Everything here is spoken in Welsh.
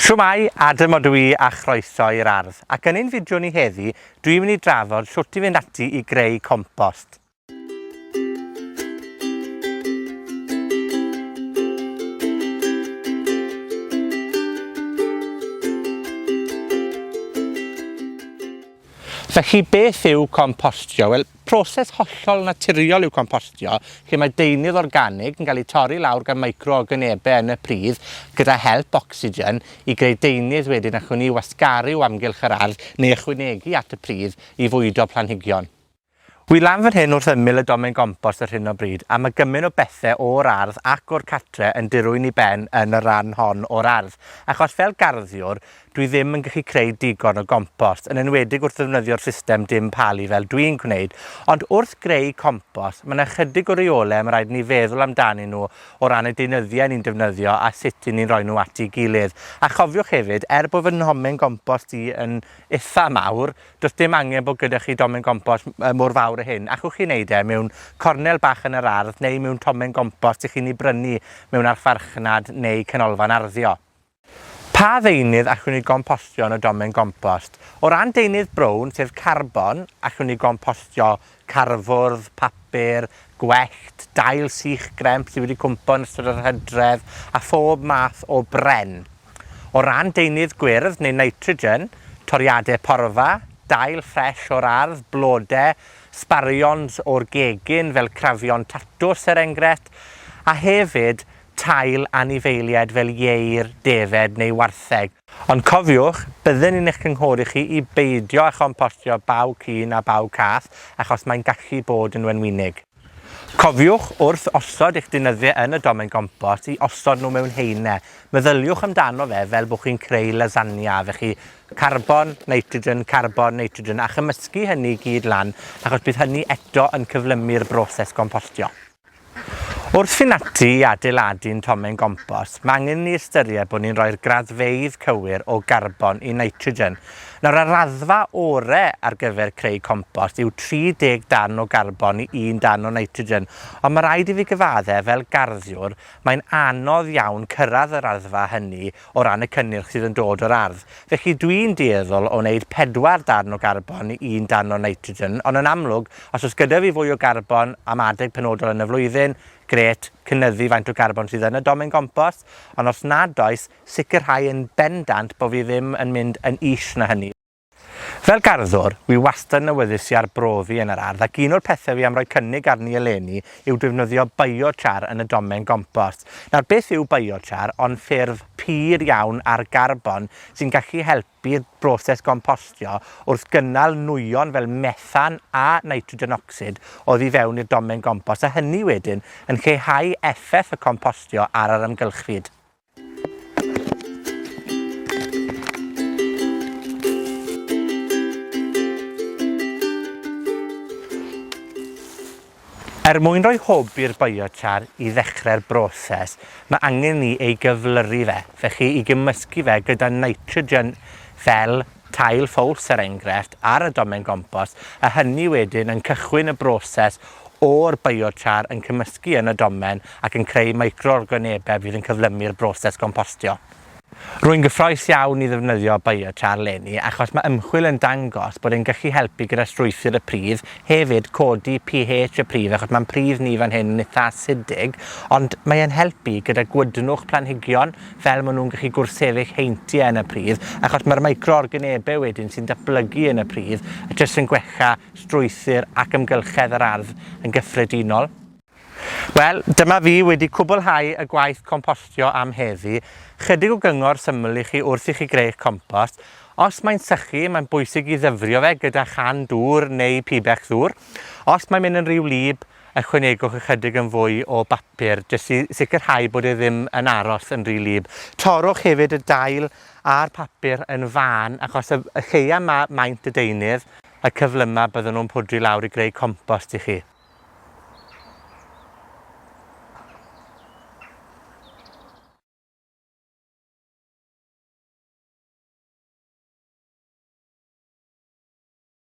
Shwmai, Adam o dwi a chroeso i'r ardd. Ac yn ein fideo ni heddi, dwi'n mynd i drafod shwt i fynd ati i greu compost. Felly, beth yw compostio? Wel, proses hollol naturiol yw compostio, lle mae deunydd organig yn cael ei torri lawr gan microorganebau yn y pridd gyda help ocsigen i greu deunydd wedyn allwn ni wasgaru o amgylch yr ardd neu ychwanegu at y pridd i fwydo planhigion. Wi lan fan hyn wrth ymyl y domen gompost ar hyn o bryd, a mae gymaint o bethau o'r ardd ac o'r cartre yn dirwyn i ben yn y ran hon o'r ardd. Achos fel garddiwr, dwi ddim yn gallu creu digon o gompost, yn enwedig wrth ddefnyddio'r system dim palu fel dwi'n gwneud. Ond wrth greu compost, mae yna chydig o reolau mae'n rhaid ni feddwl amdanyn nhw o ran y deunyddiau ni'n defnyddio a sut ni'n rhoi nhw at ei gilydd. A chofiwch hefyd, er bod fy nhomen gompost i yn eitha mawr, does dim angen bod gyda chi domen gompost mor fawr hyn. Allwch chi wneud e mewn cornel bach yn yr ardd neu mewn tomen gompost i chi'n ei brynu mewn archfarchnad neu canolfan arddio. Pa ddeunydd allwn ni gompostio yn y domen gompost? O ran deunydd brown, sef carbon, allwn ni gompostio carfwrdd, papur, gwellt, dail sych gremp sydd wedi cwmpo yn ystod yr hydref, a phob math o bren. O ran deunydd gwyrdd neu nitrogen, toriadau porfa, dail ffres o'r ardd, blodau, sbarions o'r gegin fel crafion tatws er enghraifft, a hefyd tail anifeiliaid fel ieir, defed neu wartheg. Ond cofiwch, bydden ni'n eich cynghori chi i beidio â chompostio baw cyn a baw cath, achos mae'n gallu bod yn wenwynig. Cofiwch wrth osod eich deunyddiau yn y domen gompost i osod nhw mewn haenau. Meddyliwch amdano fe fel bod chi'n creu lasagna, felly carbon, nitrogen, a chymysgu hynny i gyd lan, achos bydd hynny eto yn cyflymu'r broses gompostio. Wrth fynd ati i adeiladu'n tomen gompost, mae angen ni ystyried bod ni'n rhoi'r graddfeydd cywir o carbon i nitrogen. Nawr, y raddfa orau ar gyfer creu compost yw 30 darn o carbon i 1 darn o nitrogen. Ond mae rhaid i fi gyfaddau fel garddiwr, mae'n anodd iawn cyrraedd y raddfa hynny o ran y cynnyrch sydd yn dod o'r ardd. Felly dwi'n dueddol o wneud 4 darn o carbon i 1 darn o nitrogen, ond yn amlwg, os oes gyda fi fwy o carbon am adeg penodol yn y flwyddyn, gret, cynyddu faint o carbon sydd yn y domen gompost, ond os nad oes, sicrhau yn bendant bod fi ddim yn mynd yn eich na hynny. Fel garddwr, wi wastad yn awyddus i arbrofi yn yr ardd, ac un o'r pethau fi am roi cynnig arni eleni yw defnyddio biotshar yn y domen gompost. Nawr, beth yw biotshar? Ond ffurf pur iawn ar garbon sy'n gallu helpu'r broses gompostio wrth gynnal nwyon fel methan a nitrogen oxide oddi fewn i'r domen gompost, a hynny wedyn yn lleihau effaith y compostio ar yr amgylchfyd. Mwyn rhoi hwb i'r biotshar i ddechrau'r broses, mae angen ni ei gyflyru fe, felly i gymysgu fe gyda nitrogen fel tail ffowls er enghraifft ar y domen gompost, a hynny wedyn yn cychwyn y broses o'r biotshar yn cymysgu yn y domen ac yn creu microorganebau fydd yn cyflymu'r broses gompostio. Rwy'n gyffrous iawn i ddefnyddio biotshar eleni, achos mae ymchwil yn dangos bod e'n gallu helpu gyda strwythur y pridd, hefyd codi pH y pridd, achos mae'n pridd ni fan hyn yn eitha acidig, ond mae e'n helpu gyda gwydnwch planhigion fel maen nhw'n gallu gwrthsefyll heintiau yn y pridd, achos mae'r microorganebau wedyn sy'n datblygu yn y pridd, jyst yn gwella strwythur ac amgylchedd yr ardd yn gyffredinol. Wel, dyma fi wedi cwblhau y gwaith compostio am heddi. Chydig o gyngor syml i chi wrth i chi greu eich compost. Os mae'n sychu, mae'n bwysig i ddyfrio fe gyda chan dŵr neu pibell ddŵr. Os mae'n mynd yn rhy wlyb, ychwanegwch ychydig yn fwy o bapur, jyst i sicrhau bod e ddim yn aros yn rhy wlyb. Torrwch hefyd y dail a'r papur yn fan, achos y lleia maint y deunydd, y cyflyma bydden nhw'n pwdri lawr i greu compost i chi.